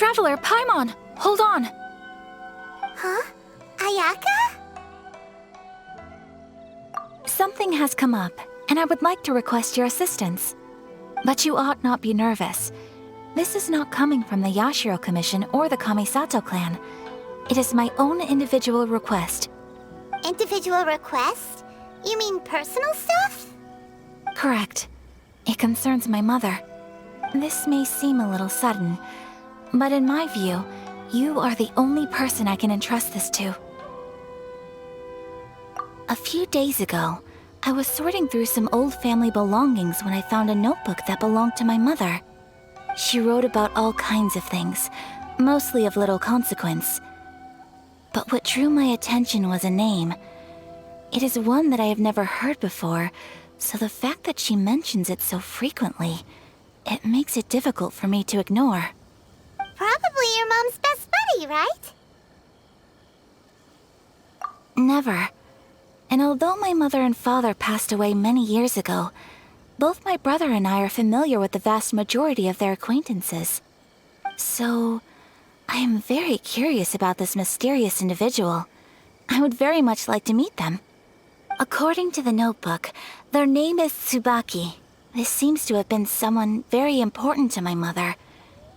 Traveler, Paimon! Hold on! Huh? Ayaka? Something has come up, and I would like to request your assistance. But you ought not be nervous. This is not coming from the Yashiro Commission or the Kamisato clan. It is my own individual request. Individual request? You mean personal stuff? Correct. It concerns my mother. This may seem a little sudden, but in my view, you are the only person I can entrust this to. A few days ago, I was sorting through some old family belongings when I found a notebook that belonged to my mother. She wrote about all kinds of things, mostly of little consequence. But what drew my attention was a name. It is one that I have never heard before, so the fact that she mentions it so frequently, it makes it difficult for me to ignore. Probably your mom's best buddy, right? Never. And although my mother and father passed away many years ago, both my brother and I are familiar with the vast majority of their acquaintances. So, I am very curious about this mysterious individual. I would very much like to meet them. According to the notebook, their name is Tsubaki. This seems to have been someone very important to my mother.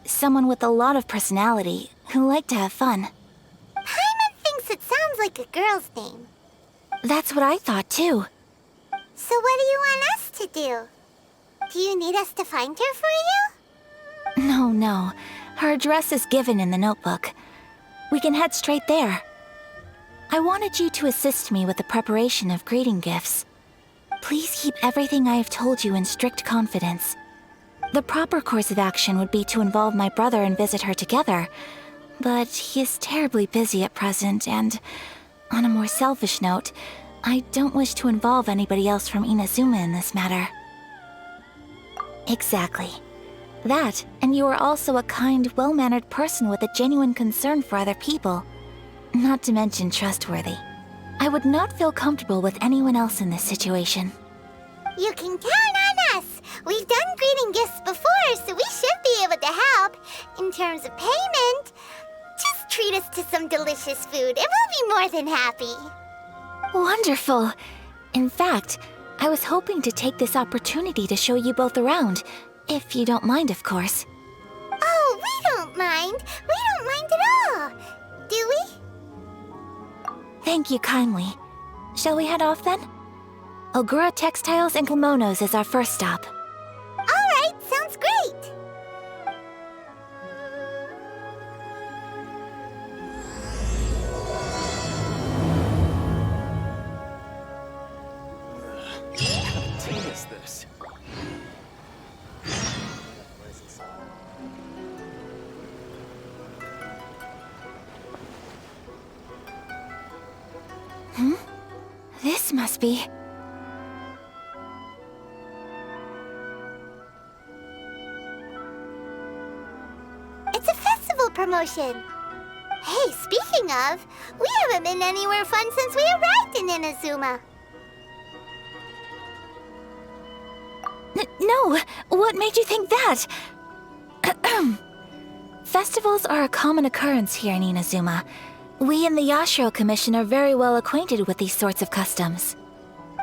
Someone with a lot of personality, who liked to have fun. Paimon thinks it sounds like a girl's name. That's what I thought too. So what do you want us to do? Do you need us to find her for you? No. Her address is given in the notebook. We can head straight there. I wanted you to assist me with the preparation of greeting gifts. Please keep everything I have told you in strict confidence. The proper course of action would be to involve my brother and visit her together, but he is terribly busy at present, and on a more selfish note, I don't wish to involve anybody else from Inazuma in this matter. Exactly. That, and you are also a kind, well-mannered person with a genuine concern for other people. Not to mention trustworthy. I would not feel comfortable with anyone else in this situation. You can count on us! We've done greeting gifts before, so we should be able to help. In terms of payment, just treat us to some delicious food and we'll be more than happy. Wonderful! In fact, I was hoping to take this opportunity to show you both around, if you don't mind, of course. Oh, we don't mind. We don't mind at all. Do we? Thank you kindly. Shall we head off then? Ogura Textiles and Kimonos is our first stop. All right, sounds great. What is this? This must be... It's a festival promotion. Hey, speaking of, we haven't been anywhere fun since we arrived in Inazuma. No! What made you think that? Festivals are a common occurrence here in Inazuma. We in the Yashiro Commission are very well acquainted with these sorts of customs.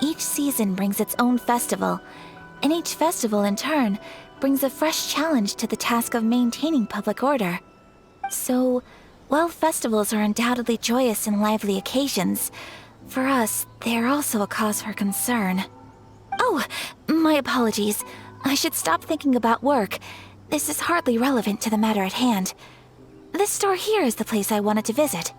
Each season brings its own festival, and each festival in turn brings a fresh challenge to the task of maintaining public order. So, while festivals are undoubtedly joyous and lively occasions, for us, they are also a cause for concern. Oh, my apologies. I should stop thinking about work. This is hardly relevant to the matter at hand. This store here is the place I wanted to visit.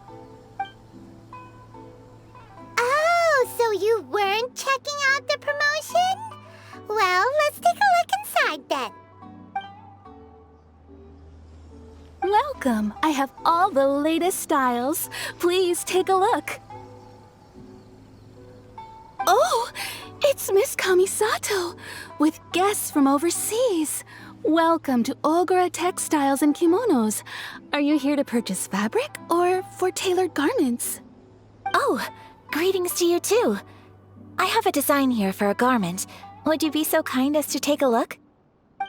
Oh, so you weren't checking out the promotion? Well, let's take a look inside then. Welcome! I have all the latest styles. Please take a look. Oh! It's Miss Kamisato, with guests from overseas. Welcome to Ogura Textiles and Kimonos. Are you here to purchase fabric or for tailored garments? Oh, greetings to you too. I have a design here for a garment. Would you be so kind as to take a look?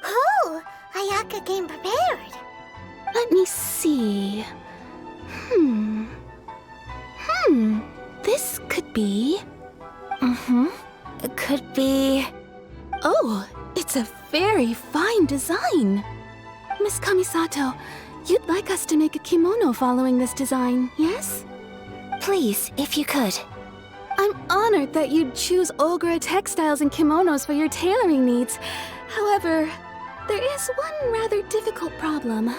Oh, Ayaka came prepared. Let me see. This could be... It could be... Oh, it's a very fine design. Miss Kamisato, you'd like us to make a kimono following this design, yes? Please, if you could. I'm honored that you'd choose Ogura textiles and kimonos for your tailoring needs. However, there is one rather difficult problem.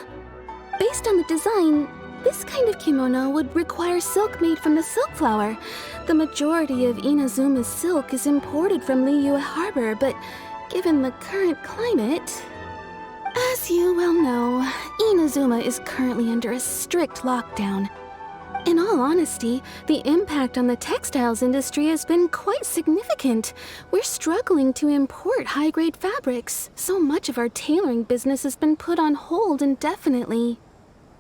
Based on the design, this kind of kimono would require silk made from the silk flower. The majority of Inazuma's silk is imported from Liyue Harbor, but given the current climate... As you well know, Inazuma is currently under a strict lockdown. In all honesty, the impact on the textiles industry has been quite significant. We're struggling to import high-grade fabrics. So much of our tailoring business has been put on hold indefinitely.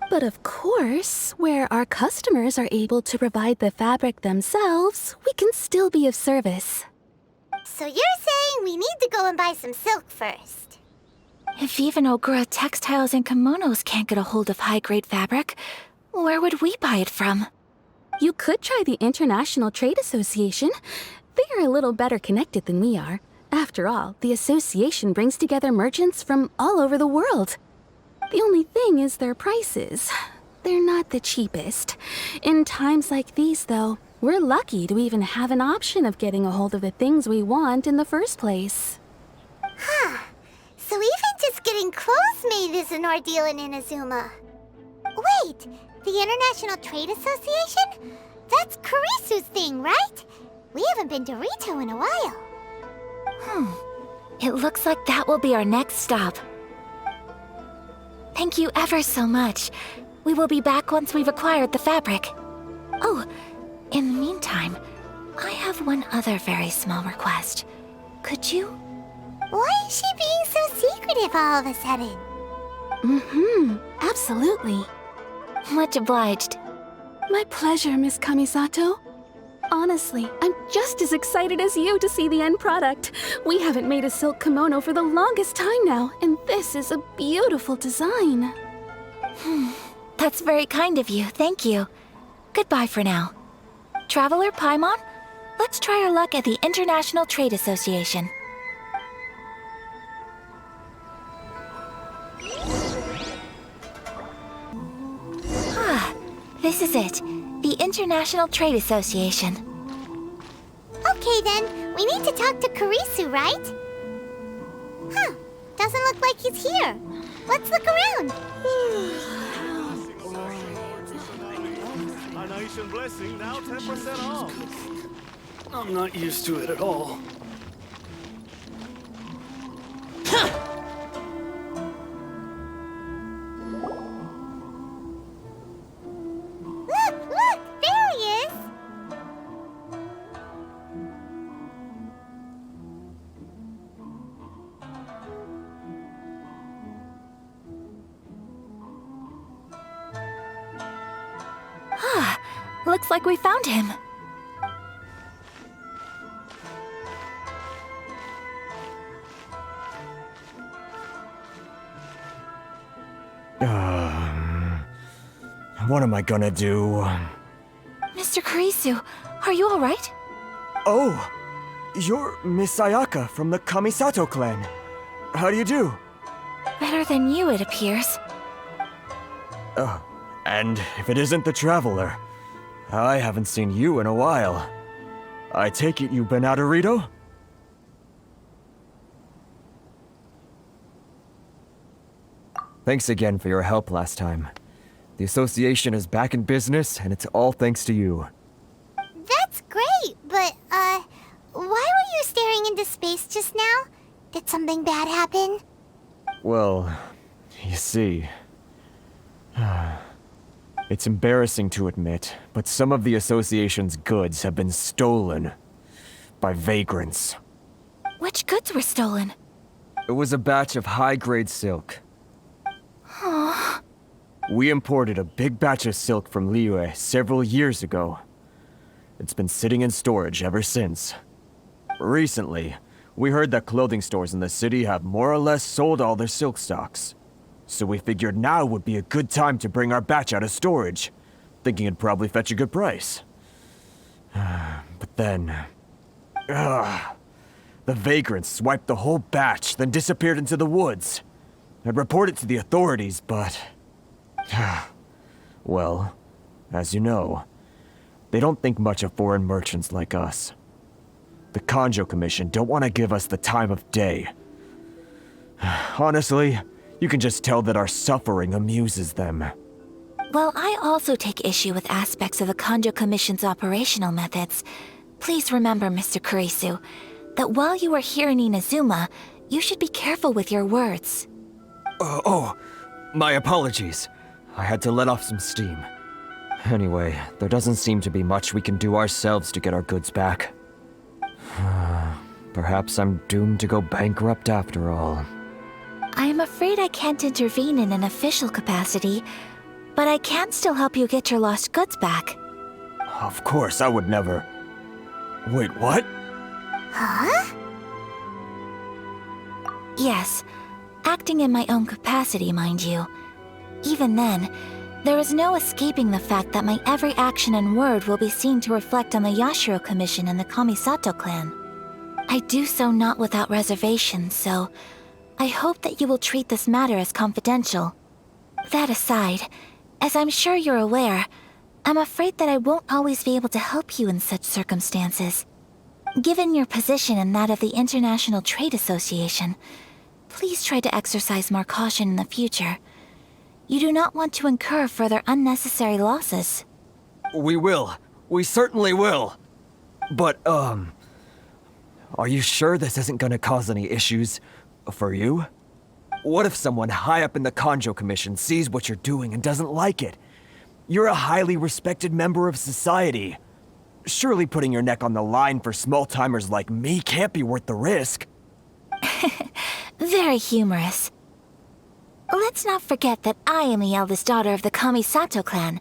But of course, where our customers are able to provide the fabric themselves, we can still be of service. So you're saying we need to go and buy some silk first? If even Ogura textiles and kimonos can't get a hold of high-grade fabric, where would we buy it from? You could try the International Trade Association. They are a little better connected than we are. After all, the association brings together merchants from all over the world. The only thing is their prices. They're not the cheapest. In times like these, though, we're lucky to even have an option of getting a hold of the things we want in the first place. So even just getting clothes made is an ordeal in Inazuma. Wait, the International Trade Association? That's Kurisu's thing, right? We haven't been to Rito in a while. It looks like that will be our next stop. Thank you ever so much. We will be back once we've acquired the fabric. Oh, in the meantime, I have one other very small request. Could you? Why is she being so secretive all of a sudden? Absolutely. Much obliged. My pleasure, Miss Kamisato. Honestly, I'm just as excited as you to see the end product. We haven't made a silk kimono for the longest time now, and this is a beautiful design. That's very kind of you, thank you. Goodbye for now. Traveler Paimon, let's try our luck at the International Trade Association. This is it. The International Trade Association. Okay then, we need to talk to Kurisu, right? Doesn't look like he's here. Let's look around. An Ancient Blessing now 10% off. I'm not used to it at all. Look, there he is. Looks like we found him. What am I gonna do? Mr. Kurisu, are you alright? Oh! You're Miss Sayaka from the Kamisato clan. How do you do? Better than you, it appears. And if it isn't the Traveler, I haven't seen you in a while. I take it you've been out of Rito? Thanks again for your help last time. The association is back in business, and it's all thanks to you. That's great, but, why were you staring into space just now? Did something bad happen? Well, you see... It's embarrassing to admit, but some of the association's goods have been stolen by vagrants. Which goods were stolen? It was a batch of high-grade silk. We imported a big batch of silk from Liyue several years ago. It's been sitting in storage ever since. Recently, we heard that clothing stores in the city have more or less sold all their silk stocks. So we figured now would be a good time to bring our batch out of storage, thinking it'd probably fetch a good price. But then... the vagrants swiped the whole batch, then disappeared into the woods. I'd report it to the authorities, but... well, as you know, they don't think much of foreign merchants like us. The Conjo Commission don't want to give us the time of day. Honestly, you can just tell that our suffering amuses them. Well, I also take issue with aspects of the Conjo Commission's operational methods. Please remember, Mr. Kurisu, that while you are here in Inazuma, you should be careful with your words. My apologies. I had to let off some steam. Anyway, there doesn't seem to be much we can do ourselves to get our goods back. Perhaps I'm doomed to go bankrupt after all. I am afraid I can't intervene in an official capacity, but I can still help you get your lost goods back. Of course, I would never... Wait, what? Huh? Yes, acting in my own capacity, mind you. Even then, there is no escaping the fact that my every action and word will be seen to reflect on the Yashiro Commission and the Kamisato clan. I do so not without reservation, so I hope that you will treat this matter as confidential. That aside, as I'm sure you're aware, I'm afraid that I won't always be able to help you in such circumstances. Given your position and that of the International Trade Association, please try to exercise more caution in the future. You do not want to incur further unnecessary losses. We will. We certainly will. But, are you sure this isn't gonna cause any issues for you? What if someone high up in the Conjo Commission sees what you're doing and doesn't like it? You're a highly respected member of society. Surely putting your neck on the line for small-timers like me can't be worth the risk. Very humorous. Let's not forget that I am the eldest daughter of the Kamisato clan.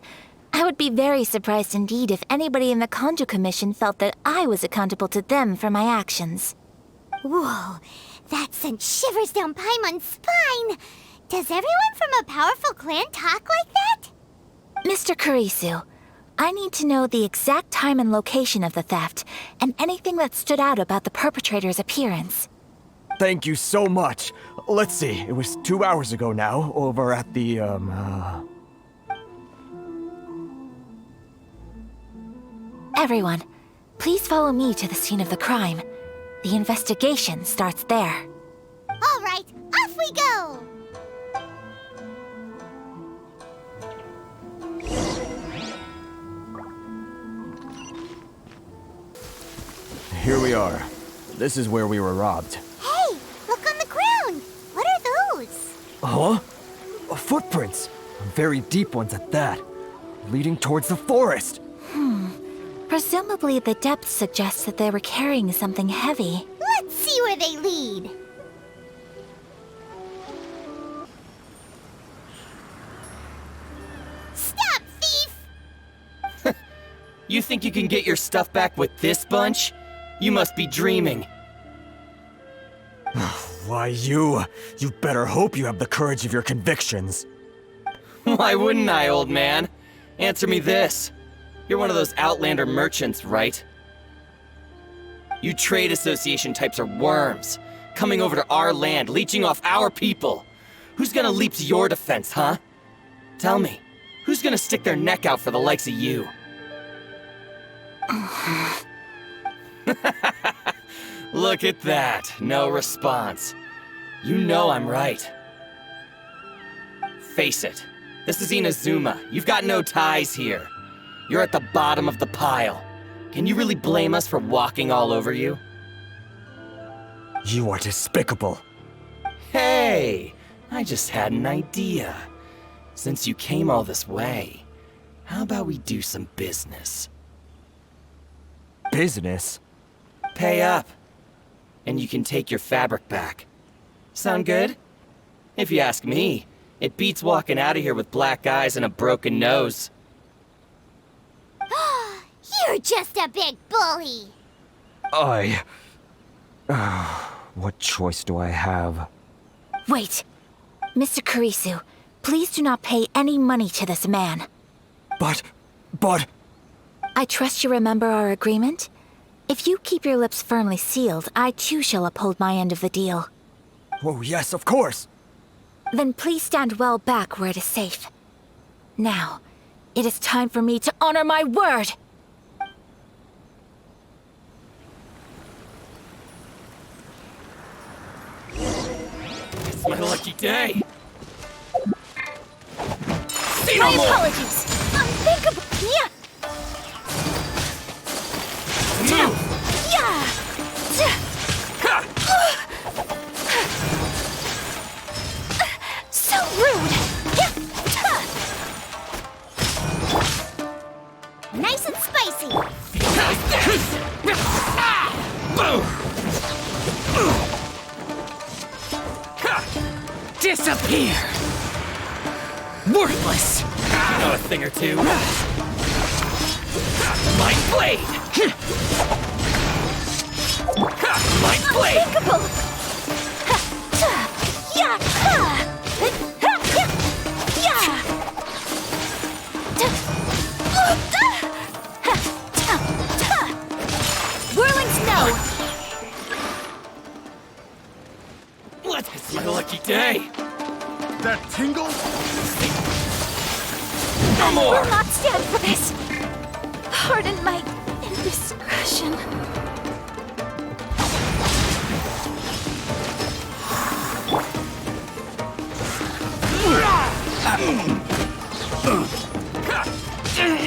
I would be very surprised indeed if anybody in the Conjo Commission felt that I was accountable to them for my actions. Whoa, that sent shivers down Paimon's spine. Does everyone from a powerful clan talk like that? Mr. Kurisu, I need to know the exact time and location of the theft, and anything that stood out about the perpetrator's appearance. Thank you so much. Let's see, it was 2 hours ago now, over at the, Everyone, please follow me to the scene of the crime. The investigation starts there. All right, off we go! Here we are. This is where we were robbed. Hey, look on the ground! What are those? Huh? Footprints. Very deep ones at that. Leading towards the forest. Presumably the depth suggests that they were carrying something heavy. Let's see where they lead. Stop, thief! You think you can get your stuff back with this bunch? You must be dreaming. Why, you better hope you have the courage of your convictions. Why wouldn't I, old man? Answer me this. You're one of those Outlander merchants, right? You trade association types are worms, coming over to our land, leeching off our people. Who's gonna leap to your defense, huh? Tell me, who's gonna stick their neck out for the likes of you? Look at that, no response. You know I'm right. Face it, this is Inazuma. You've got no ties here. You're at the bottom of the pile. Can you really blame us for walking all over you? You are despicable. Hey, I just had an idea. Since you came all this way, how about we do some business? Business? Pay up, and you can take your fabric back. Sound good? If you ask me, it beats walking out of here with black eyes and a broken nose. You're just a big bully! What choice do I have? Wait! Mr. Kurisu, please do not pay any money to this man. But... I trust you remember our agreement? If you keep your lips firmly sealed, I too shall uphold my end of the deal. Oh, yes, of course. Then please stand well back where it is safe. Now, it is time for me to honor my word! It's my lucky day. See My no more! apologies! Unthinkable! Yeah! Yeah! So rude! Nice and spicy. Disappear! Worthless! You know a thing or two. My blade! My blade! Unthinkable! Yeah! Whirling snow! What? It's my lucky day! That tingle? No I more! will not stand for this! Pardon my indiscretion.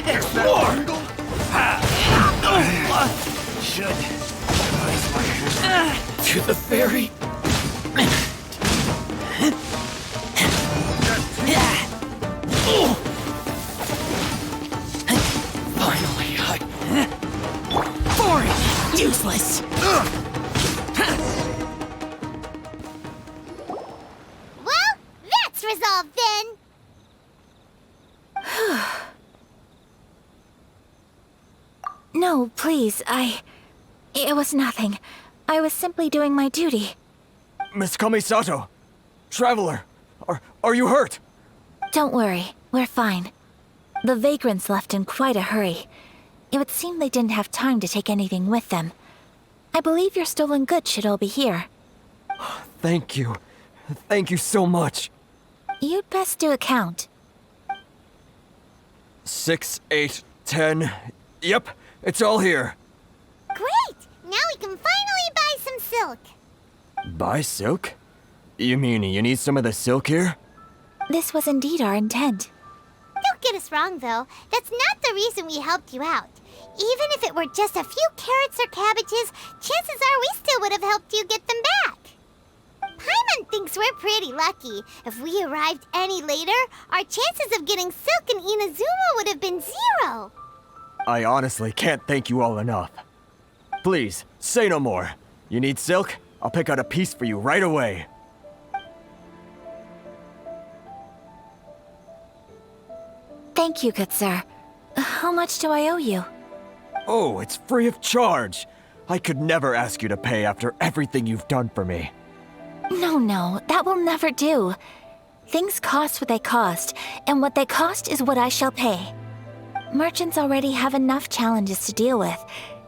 Explore! Should. To the ferry. Finally, boring! Useless! Well, that's resolved then. No, please, It was nothing. I was simply doing my duty. Miss Kamisato! Traveler! Are you hurt? Don't worry, we're fine. The vagrants left in quite a hurry. It would seem they didn't have time to take anything with them. I believe your stolen goods should all be here. Thank you. Thank you so much. You'd best do a count. 6, 8, 10... Yep, it's all here. Great! Now we can finally buy some silk. Buy silk? You mean you need some of the silk here? This was indeed our intent. Don't get us wrong, though. That's not the reason we helped you out. Even if it were just a few carrots or cabbages, chances are we still would have helped you get them back. Paimon thinks we're pretty lucky. If we arrived any later, our chances of getting silk in Inazuma would have been 0. I honestly can't thank you all enough. Please, say no more. You need silk? I'll pick out a piece for you right away. Thank you, good sir. How much do I owe you? Oh, it's free of charge. I could never ask you to pay after everything you've done for me. No, that will never do. Things cost what they cost, and what they cost is what I shall pay. Merchants already have enough challenges to deal with,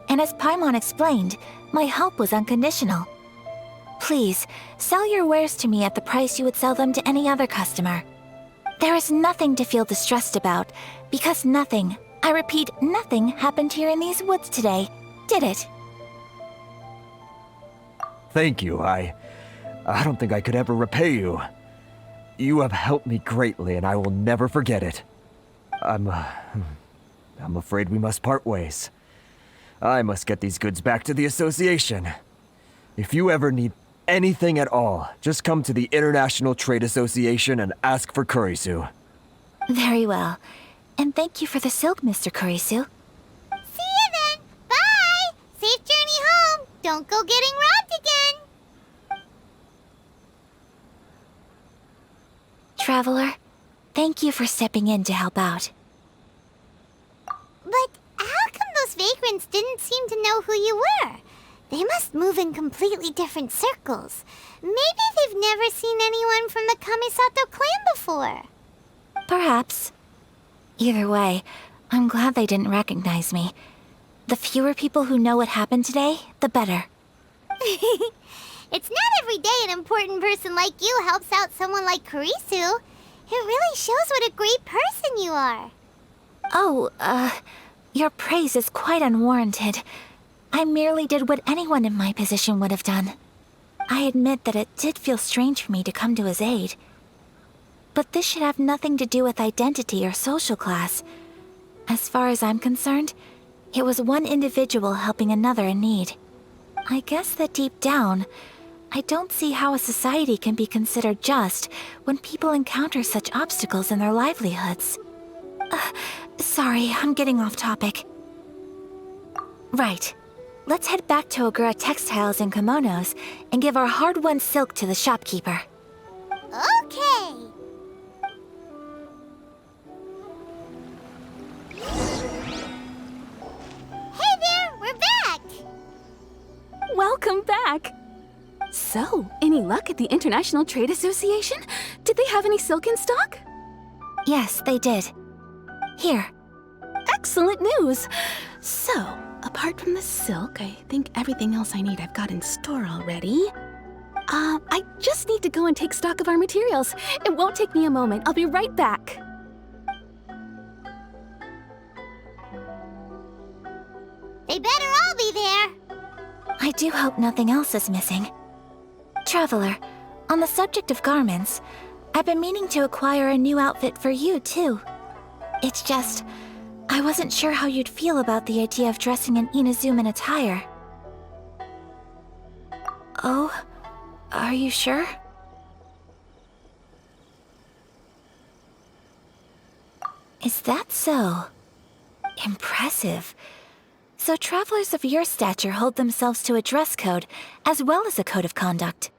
and as Paimon explained, my help was unconditional. Please, sell your wares to me at the price you would sell them to any other customer. There is nothing to feel distressed about, because nothing, I repeat, nothing happened here in these woods today, did it? Thank you. I don't think I could ever repay you. You have helped me greatly, and I will never forget it. I'm afraid we must part ways. I must get these goods back to the association. If you ever need anything at all, just come to the International Trade Association and ask for Kurisu. Very well. And thank you for the silk, Mr. Kurisu. See you then. Bye. Safe journey home. Don't go getting robbed again. Traveler, thank you for stepping in to help out. But how come those vagrants didn't seem to know who you were? They must move in completely different circles. Maybe they've never seen anyone from the Kamisato clan before. Perhaps. Either way, I'm glad they didn't recognize me. The fewer people who know what happened today, the better. It's not every day an important person like you helps out someone like Kurisu. It really shows what a great person you are. Oh, your praise is quite unwarranted. I merely did what anyone in my position would have done. I admit that it did feel strange for me to come to his aid. But this should have nothing to do with identity or social class. As far as I'm concerned, it was one individual helping another in need. I guess that deep down, I don't see how a society can be considered just when people encounter such obstacles in their livelihoods. Sorry, I'm getting off topic. Right. Let's head back to Ogura Textiles and Kimonos and give our hard-won silk to the shopkeeper. Okay. Hey there, we're back! Welcome back! So, any luck at the International Trade Association? Did they have any silk in stock? Yes, they did. Here. Excellent news! So, apart from the silk, I think everything else I need I've got in store already. I just need to go and take stock of our materials. It won't take me a moment. I'll be right back. They better all be there. I do hope nothing else is missing. Traveler, on the subject of garments, I've been meaning to acquire a new outfit for you, too. It's just, I wasn't sure how you'd feel about the idea of dressing in Inazuman attire. Oh, are you sure? Is that so? Impressive. So travelers of your stature hold themselves to a dress code, as well as a code of conduct.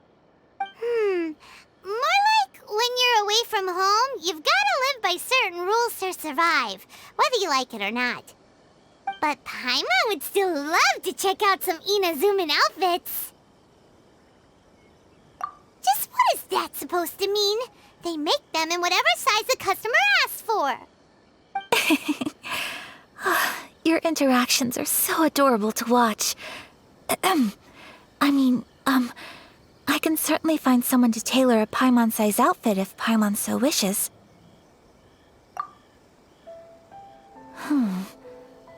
More like when you're away from home, you've gotta live by certain rules to survive, whether you like it or not. But Paimon would still love to check out some Inazuman outfits. Just what is that supposed to mean? They make them in whatever size the customer asks for. Your interactions are so adorable to watch. I can certainly find someone to tailor a Paimon-size outfit if Paimon so wishes.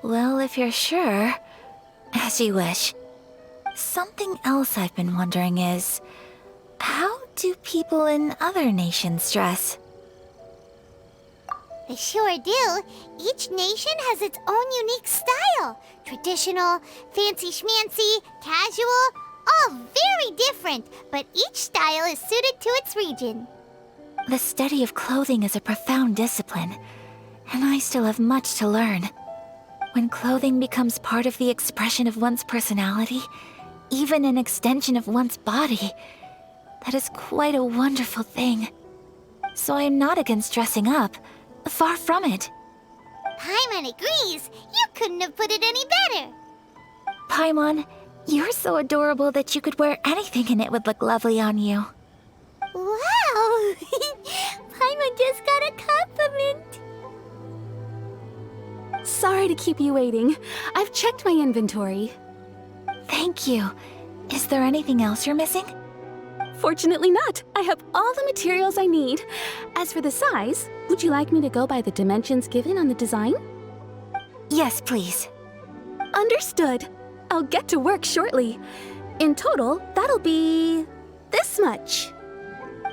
Well, if you're sure, as you wish. Something else I've been wondering is, how do people in other nations dress? They sure do. Each nation has its own unique style. Traditional, fancy schmancy, casual, all very different, but each style is suited to its region. The study of clothing is a profound discipline, and I still have much to learn. When clothing becomes part of the expression of one's personality, even an extension of one's body, that is quite a wonderful thing. So I am not against dressing up. Far from it. Paimon agrees. You couldn't have put it any better. Paimon, you're so adorable that you could wear anything and it would look lovely on you. Wow! Paimon just got a compliment. Sorry to keep you waiting. I've checked my inventory. Thank you. Is there anything else you're missing? Fortunately not. I have all the materials I need. As for the size, would you like me to go by the dimensions given on the design? Yes, please. Understood. I'll get to work shortly. In total, that'll be this much.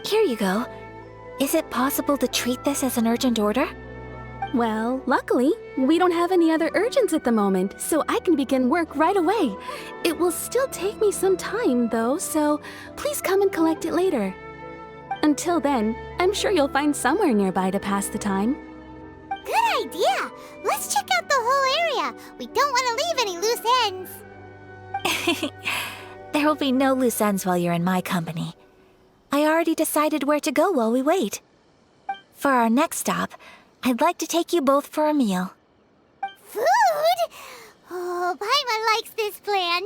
Here you go. Is it possible to treat this as an urgent order? Well, luckily, we don't have any other urgents at the moment, so I can begin work right away. It will still take me some time, though, so please come and collect it later. Until then, I'm sure you'll find somewhere nearby to pass the time. Good idea. Let's check out the whole area. We don't want to leave any loose ends. There will be no loose ends while you're in my company. I already decided where to go while we wait. For our next stop, I'd like to take you both for a meal. Food? Oh, Paimon likes this plan.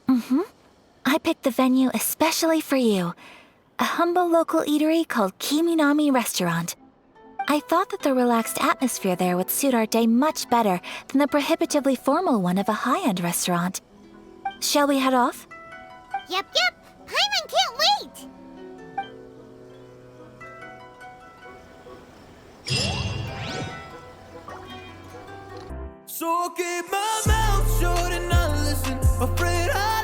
I picked the venue especially for you. A humble local eatery called Kiminami Restaurant. I thought that the relaxed atmosphere there would suit our day much better than the prohibitively formal one of a high-end restaurant. Shall we head off? Yep. Paimon can't wait! So keep my mouth shut and not listen. Afraid I